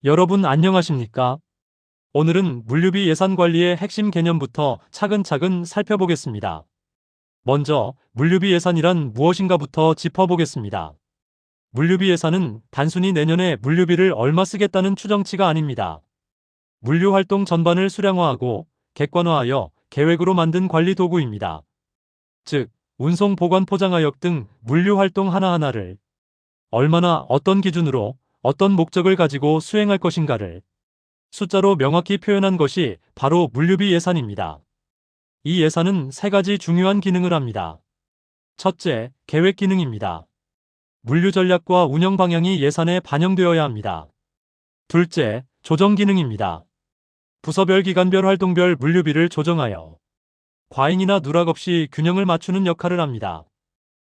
여러분 안녕하십니까? 오늘은 물류비 예산 관리의 핵심 개념부터 차근차근 살펴보겠습니다. 먼저 물류비 예산이란 무엇인가부터 짚어보겠습니다. 물류비 예산은 단순히 내년에 물류비를 얼마 쓰겠다는 추정치가 아닙니다. 물류 활동 전반을 수량화하고 객관화하여 계획으로 만든 관리 도구입니다. 즉, 운송, 보관, 포장하역 등 물류 활동 하나하나를 얼마나 어떤 기준으로 어떤 목적을 가지고 수행할 것인가를 숫자로 명확히 표현한 것이 바로 물류비 예산입니다. 이 예산은 세 가지 중요한 기능을 합니다. 첫째, 계획 기능입니다. 물류 전략과 운영 방향이 예산에 반영되어야 합니다. 둘째, 조정 기능입니다. 부서별, 기간별, 활동별 물류비를 조정하여 과잉이나 누락 없이 균형을 맞추는 역할을 합니다.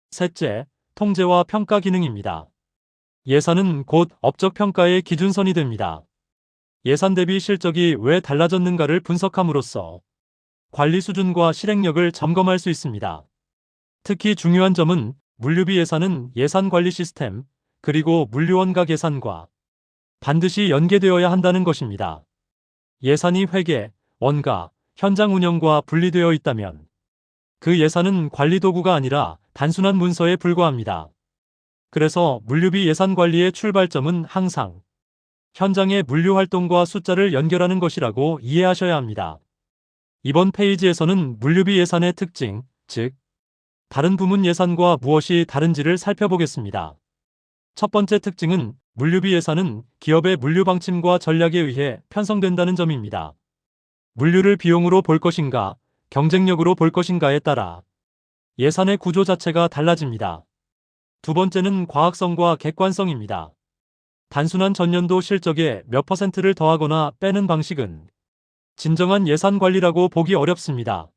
셋째, 통제와 평가 기능입니다. 예산은 곧 업적 평가의 기준선이 됩니다. 예산 대비 실적이 왜 달라졌는가를 분석함으로써 관리 수준과 실행력을 점검할 수 있습니다. 특히 중요한 점은 물류비 예산은 예산 관리 시스템, 그리고 물류원가 계산과 반드시 연계되어야 한다는 것입니다. 예산이 회계, 원가, 현장 운영과 분리되어 있다면 그 예산은 관리 도구가 아니라 단순한 문서에 불과합니다. 그래서 물류비 예산 관리의 출발점은 항상 현장의 물류 활동과 숫자를 연결하는 것이라고 이해하셔야 합니다. 이번 페이지에서는 물류비 예산의 특징, 즉 다른 부문 예산과 무엇이 다른지를 살펴보겠습니다. 첫 번째 특징은 물류비 예산은 기업의 물류 방침과 전략에 의해 편성된다는 점입니다. 물류를 비용으로 볼 것인가, 경쟁력으로 볼 것인가에 따라 예산의 구조 자체가 달라집니다. 두 번째는 과학성과 객관성입니다. 단순한 전년도 실적에 몇 퍼센트를 더하거나 빼는 방식은 진정한 예산 관리라고 보기 어렵습니다.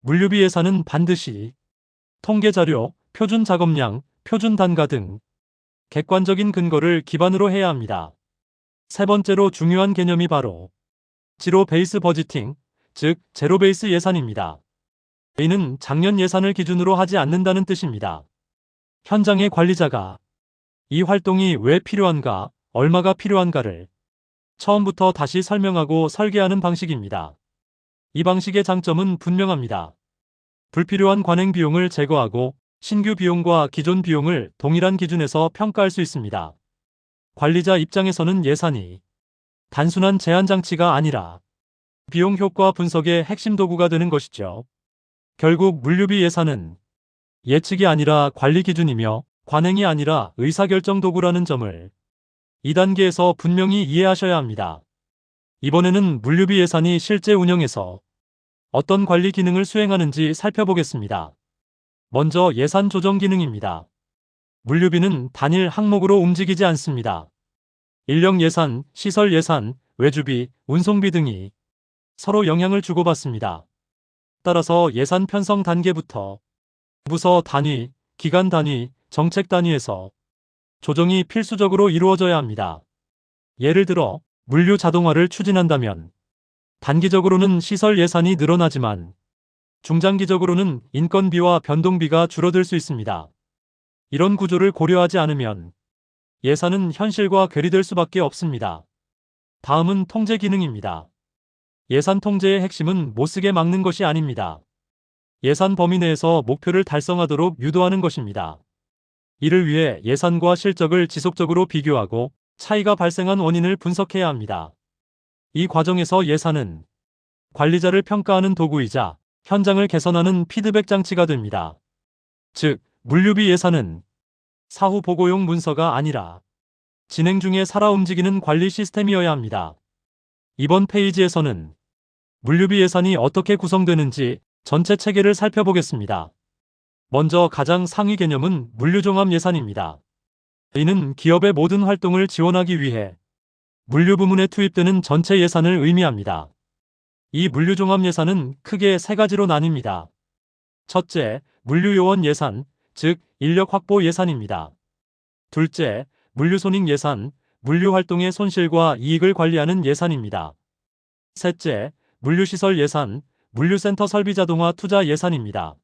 물류비 예산은 반드시 통계 자료, 표준 작업량, 표준 단가 등 객관적인 근거를 기반으로 해야 합니다. 세 번째로 중요한 개념이 바로 지로 베이스 버지팅, 즉 제로 베이스 예산입니다. 이는 작년 예산을 기준으로 하지 않는다는 뜻입니다. 현장의 관리자가 이 활동이 왜 필요한가, 얼마가 필요한가를 처음부터 다시 설명하고 설계하는 방식입니다. 이 방식의 장점은 분명합니다. 불필요한 관행 비용을 제거하고 신규 비용과 기존 비용을 동일한 기준에서 평가할 수 있습니다. 관리자 입장에서는 예산이 단순한 제한 장치가 아니라 비용 효과 분석의 핵심 도구가 되는 것이죠. 결국 물류비 예산은 예측이 아니라 관리 기준이며 관행이 아니라 의사결정 도구라는 점을 2단계에서 분명히 이해하셔야 합니다. 이번에는 물류비 예산이 실제 운영에서 어떤 관리 기능을 수행하는지 살펴보겠습니다. 먼저 예산 조정 기능입니다. 물류비는 단일 항목으로 움직이지 않습니다. 인력 예산, 시설 예산, 외주비, 운송비 등이 서로 영향을 주고받습니다. 따라서 예산 편성 단계부터 부서 단위, 기간 단위, 정책 단위에서 조정이 필수적으로 이루어져야 합니다. 예를 들어 물류 자동화를 추진한다면 단기적으로는 시설 예산이 늘어나지만 중장기적으로는 인건비와 변동비가 줄어들 수 있습니다. 이런 구조를 고려하지 않으면 예산은 현실과 괴리될 수밖에 없습니다. 다음은 통제 기능입니다. 예산 통제의 핵심은 못쓰게 막는 것이 아닙니다. 예산 범위 내에서 목표를 달성하도록 유도하는 것입니다. 이를 위해 예산과 실적을 지속적으로 비교하고 차이가 발생한 원인을 분석해야 합니다. 이 과정에서 예산은 관리자를 평가하는 도구이자 현장을 개선하는 피드백 장치가 됩니다. 즉, 물류비 예산은 사후 보고용 문서가 아니라 진행 중에 살아 움직이는 관리 시스템이어야 합니다. 이번 페이지에서는 물류비 예산이 어떻게 구성되는지 전체 체계를 살펴보겠습니다. 먼저 가장 상위 개념은 물류종합 예산입니다. 이는 기업의 모든 활동을 지원하기 위해 물류 부문에 투입되는 전체 예산을 의미합니다. 이 물류종합 예산은 크게 세 가지로 나뉩니다. 첫째, 물류요원 예산, 즉 인력 확보 예산입니다. 둘째, 물류손익 예산, 물류활동의 손실과 이익을 관리하는 예산입니다. 셋째, 물류시설 예산, 물류센터 설비 자동화 투자 예산입니다.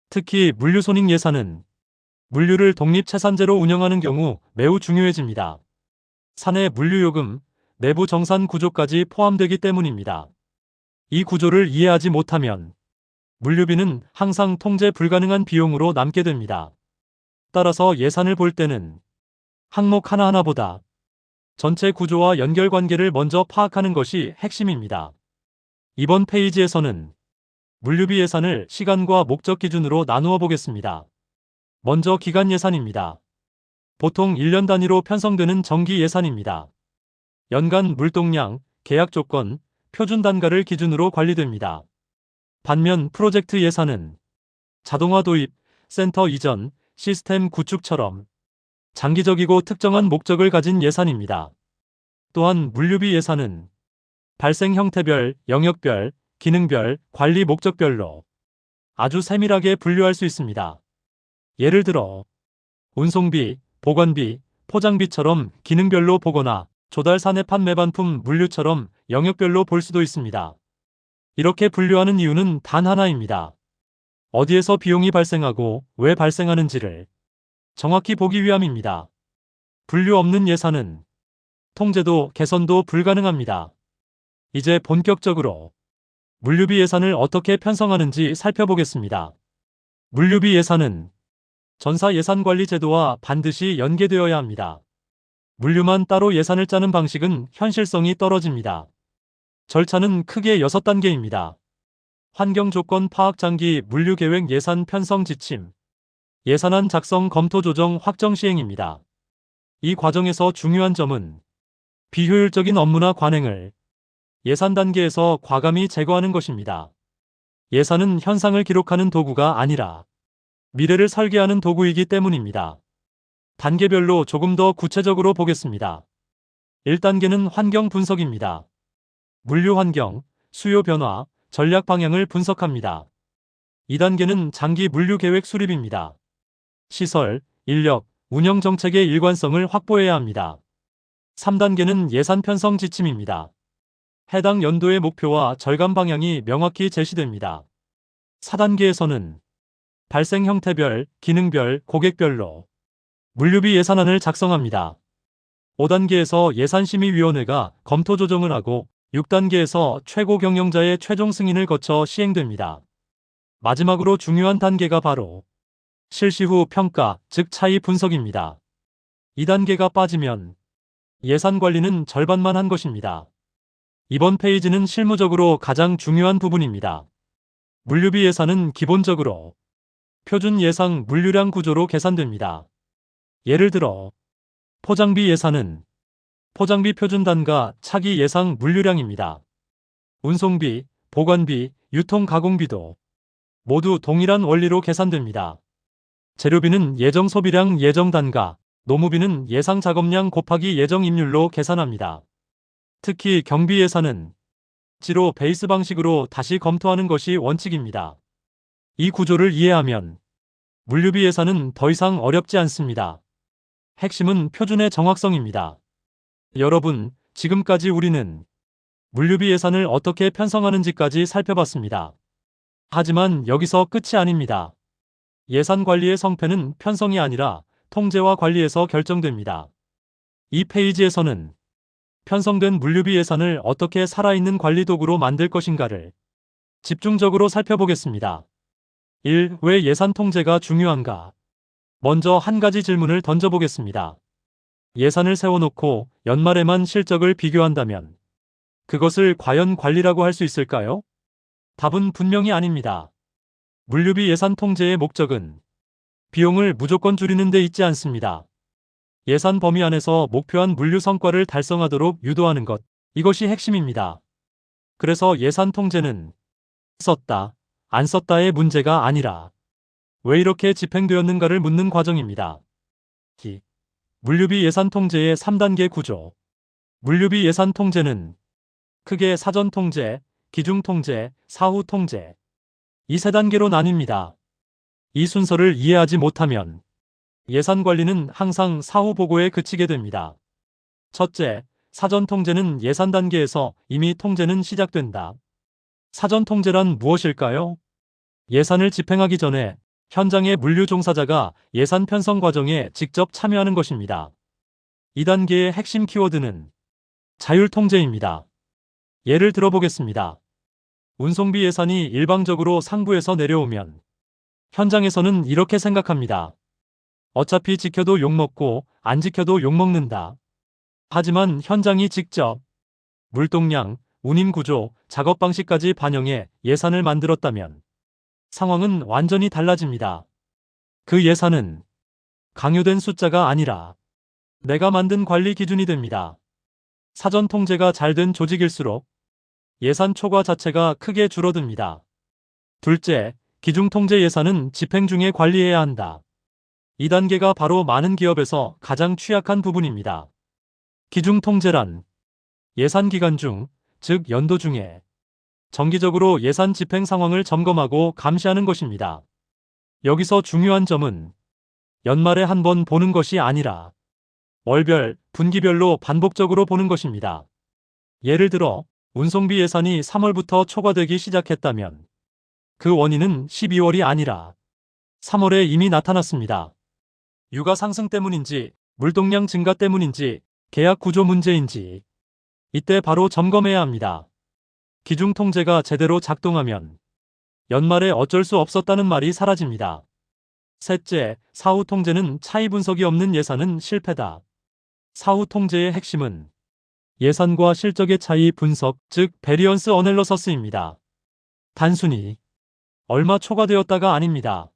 특히 물류손익 예산은 물류를 독립채산제로 운영하는 경우 매우 중요해집니다. 사내 물류요금, 내부 정산 구조까지 포함되기 때문입니다. 이 구조를 이해하지 못하면 물류비는 항상 통제 불가능한 비용으로 남게 됩니다. 따라서 예산을 볼 때는 항목 하나하나보다 전체 구조와 연결관계를 먼저 파악하는 것이 핵심입니다. 이번 페이지에서는 물류비 예산을 시간과 목적 기준으로 나누어 보겠습니다. 먼저 기간 예산입니다. 보통 1년 단위로 편성되는 정기 예산입니다. 연간 물동량, 계약 조건, 표준 단가를 기준으로 관리됩니다. 반면 프로젝트 예산은 자동화 도입, 센터 이전, 시스템 구축처럼 장기적이고 특정한 목적을 가진 예산입니다. 또한 물류비 예산은 발생 형태별, 영역별, 기능별, 관리 목적별로 아주 세밀하게 분류할 수 있습니다. 예를 들어 운송비, 보관비, 포장비처럼 기능별로 보거나 조달 사내 판매 반품 물류처럼 영역별로 볼 수도 있습니다. 이렇게 분류하는 이유는 단 하나입니다. 어디에서 비용이 발생하고 왜 발생하는지를 정확히 보기 위함입니다. 분류 없는 예산은 통제도 개선도 불가능합니다. 이제 본격적으로 물류비 예산을 어떻게 편성하는지 살펴보겠습니다. 물류비 예산은 전사 예산관리 제도와 반드시 연계되어야 합니다. 물류만 따로 예산을 짜는 방식은 현실성이 떨어집니다. 절차는 크게 6단계입니다. 환경조건 파악 장기 물류계획 예산 편성 지침, 예산안 작성 검토 조정 확정 시행입니다. 이 과정에서 중요한 점은 비효율적인 업무나 관행을 예산 단계에서 과감히 제거하는 것입니다. 예산은 현상을 기록하는 도구가 아니라 미래를 설계하는 도구이기 때문입니다. 단계별로 조금 더 구체적으로 보겠습니다. 1단계는 환경 분석입니다. 물류 환경, 수요 변화, 전략 방향을 분석합니다. 2단계는 장기 물류 계획 수립입니다. 시설, 인력, 운영 정책의 일관성을 확보해야 합니다. 3단계는 예산 편성 지침입니다. 해당 연도의 목표와 절감 방향이 명확히 제시됩니다. 4단계에서는 발생 형태별, 기능별, 고객별로 물류비 예산안을 작성합니다. 5단계에서 예산심의위원회가 검토 조정을 하고 6단계에서 최고 경영자의 최종 승인을 거쳐 시행됩니다. 마지막으로 중요한 단계가 바로 실시 후 평가, 즉 차이 분석입니다. 2단계가 빠지면 예산 관리는 절반만 한 것입니다. 이번 페이지는 실무적으로 가장 중요한 부분입니다. 물류비 예산은 기본적으로 표준 예상 물류량 구조로 계산됩니다. 예를 들어 포장비 예산은 포장비 표준 단가 차기 예상 물류량입니다. 운송비, 보관비, 유통 가공비도 모두 동일한 원리로 계산됩니다. 재료비는 예정 소비량 예정 단가, 노무비는 예상 작업량 곱하기 예정 임률로 계산합니다. 특히 경비 예산은 지로 베이스 방식으로 다시 검토하는 것이 원칙입니다. 이 구조를 이해하면 물류비 예산은 더 이상 어렵지 않습니다. 핵심은 표준의 정확성입니다. 여러분, 지금까지 우리는 물류비 예산을 어떻게 편성하는지까지 살펴봤습니다. 하지만 여기서 끝이 아닙니다. 예산 관리의 성패는 편성이 아니라 통제와 관리에서 결정됩니다. 이 페이지에서는 편성된 물류비 예산을 어떻게 살아있는 관리 도구로 만들 것인가를 집중적으로 살펴보겠습니다. 1. 왜 예산 통제가 중요한가? 먼저 한 가지 질문을 던져보겠습니다. 예산을 세워놓고 연말에만 실적을 비교한다면 그것을 과연 관리라고 할 수 있을까요? 답은 분명히 아닙니다. 물류비 예산 통제의 목적은 비용을 무조건 줄이는 데 있지 않습니다. 예산 범위 안에서 목표한 물류 성과를 달성하도록 유도하는 것, 이것이 핵심입니다. 그래서 예산 통제는 썼다, 안 썼다의 문제가 아니라 왜 이렇게 집행되었는가를 묻는 과정입니다. 물류비 예산 통제의 3단계 구조. 물류비 예산 통제는 크게 사전 통제, 기중 통제, 사후 통제, 이 3단계로 나뉩니다. 이 순서를 이해하지 못하면 예산 관리는 항상 사후 보고에 그치게 됩니다. 첫째, 사전 통제는 예산 단계에서 이미 통제는 시작된다. 사전 통제란 무엇일까요? 예산을 집행하기 전에 현장의 물류 종사자가 예산 편성 과정에 직접 참여하는 것입니다. 2단계의 핵심 키워드는 자율통제입니다. 예를 들어보겠습니다. 운송비 예산이 일방적으로 상부에서 내려오면 현장에서는 이렇게 생각합니다. 어차피 지켜도 욕먹고 안 지켜도 욕먹는다. 하지만 현장이 직접 물동량, 운임 구조, 작업 방식까지 반영해 예산을 만들었다면 상황은 완전히 달라집니다. 그 예산은 강요된 숫자가 아니라 내가 만든 관리 기준이 됩니다. 사전 통제가 잘 된 조직일수록 예산 초과 자체가 크게 줄어듭니다. 둘째, 기중 통제 예산은 집행 중에 관리해야 한다. 이 단계가 바로 많은 기업에서 가장 취약한 부분입니다. 기중 통제란 예산 기간 중, 즉 연도 중에 정기적으로 예산 집행 상황을 점검하고 감시하는 것입니다. 여기서 중요한 점은 연말에 한 번 보는 것이 아니라 월별, 분기별로 반복적으로 보는 것입니다. 예를 들어 운송비 예산이 3월부터 초과되기 시작했다면 그 원인은 12월이 아니라 3월에 이미 나타났습니다. 유가 상승 때문인지, 물동량 증가 때문인지, 계약 구조 문제인지 이때 바로 점검해야 합니다. 기중 통제가 제대로 작동하면 연말에 어쩔 수 없었다는 말이 사라집니다. 셋째, 사후 통제는 차이 분석이 없는 예산은 실패다. 사후 통제의 핵심은 예산과 실적의 차이 분석, 즉 베리언스 어널러서스입니다. 단순히 얼마 초과되었다가 아닙니다.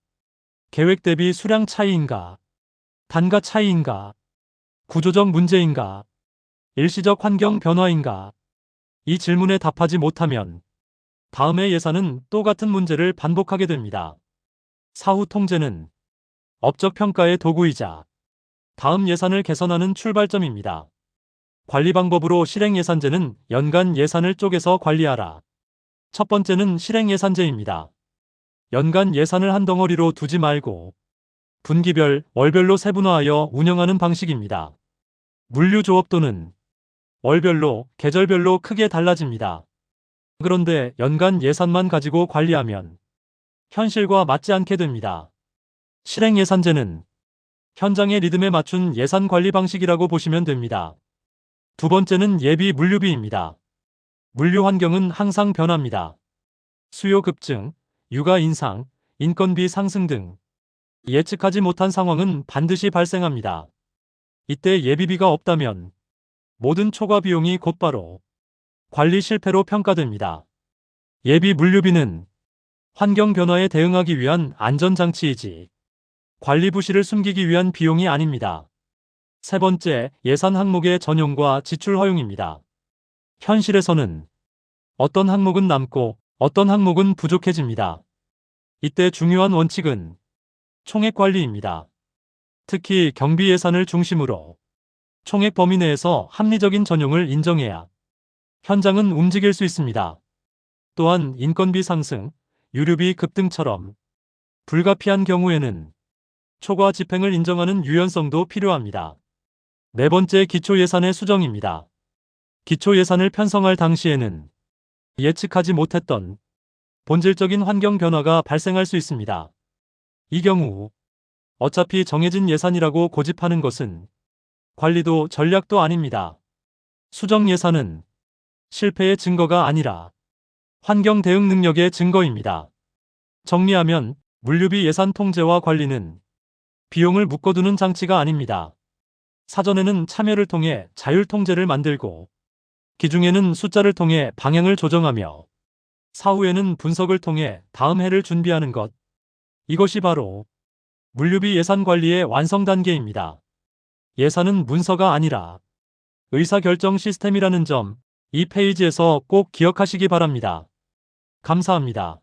계획 대비 수량 차이인가, 단가 차이인가, 구조적 문제인가, 일시적 환경 변화인가. 이 질문에 답하지 못하면 다음해 예산은 또 같은 문제를 반복하게 됩니다. 사후 통제는 업적 평가의 도구이자 다음 예산을 개선하는 출발점입니다. 관리 방법으로 실행 예산제는 연간 예산을 쪼개서 관리하라. 첫 번째는 실행 예산제입니다. 연간 예산을 한 덩어리로 두지 말고 분기별, 월별로 세분화하여 운영하는 방식입니다. 물류 조업도는 월별로, 계절별로 크게 달라집니다. 그런데 연간 예산만 가지고 관리하면 현실과 맞지 않게 됩니다. 실행 예산제는 현장의 리듬에 맞춘 예산 관리 방식이라고 보시면 됩니다. 두 번째는 예비 물류비입니다. 물류 환경은 항상 변합니다. 수요 급증, 유가 인상, 인건비 상승 등 예측하지 못한 상황은 반드시 발생합니다. 이때 예비비가 없다면 모든 초과 비용이 곧바로 관리 실패로 평가됩니다. 예비 물류비는 환경 변화에 대응하기 위한 안전장치이지 관리 부실을 숨기기 위한 비용이 아닙니다. 세 번째, 예산 항목의 전용과 지출 허용입니다. 현실에서는 어떤 항목은 남고 어떤 항목은 부족해집니다. 이때 중요한 원칙은 총액 관리입니다. 특히 경비 예산을 중심으로 총액 범위 내에서 합리적인 전용을 인정해야 현장은 움직일 수 있습니다. 또한 인건비 상승, 유류비 급등처럼 불가피한 경우에는 초과 집행을 인정하는 유연성도 필요합니다. 네 번째, 기초 예산의 수정입니다. 기초 예산을 편성할 당시에는 예측하지 못했던 본질적인 환경 변화가 발생할 수 있습니다. 이 경우 어차피 정해진 예산이라고 고집하는 것은 관리도 전략도 아닙니다. 수정 예산은 실패의 증거가 아니라 환경 대응 능력의 증거입니다. 정리하면 물류비 예산 통제와 관리는 비용을 묶어두는 장치가 아닙니다. 사전에는 참여를 통해 자율 통제를 만들고 기중에는 숫자를 통해 방향을 조정하며 사후에는 분석을 통해 다음 해를 준비하는 것. 이것이 바로 물류비 예산 관리의 완성 단계입니다. 예산은 문서가 아니라 의사결정 시스템이라는 점, 이 페이지에서 꼭 기억하시기 바랍니다. 감사합니다.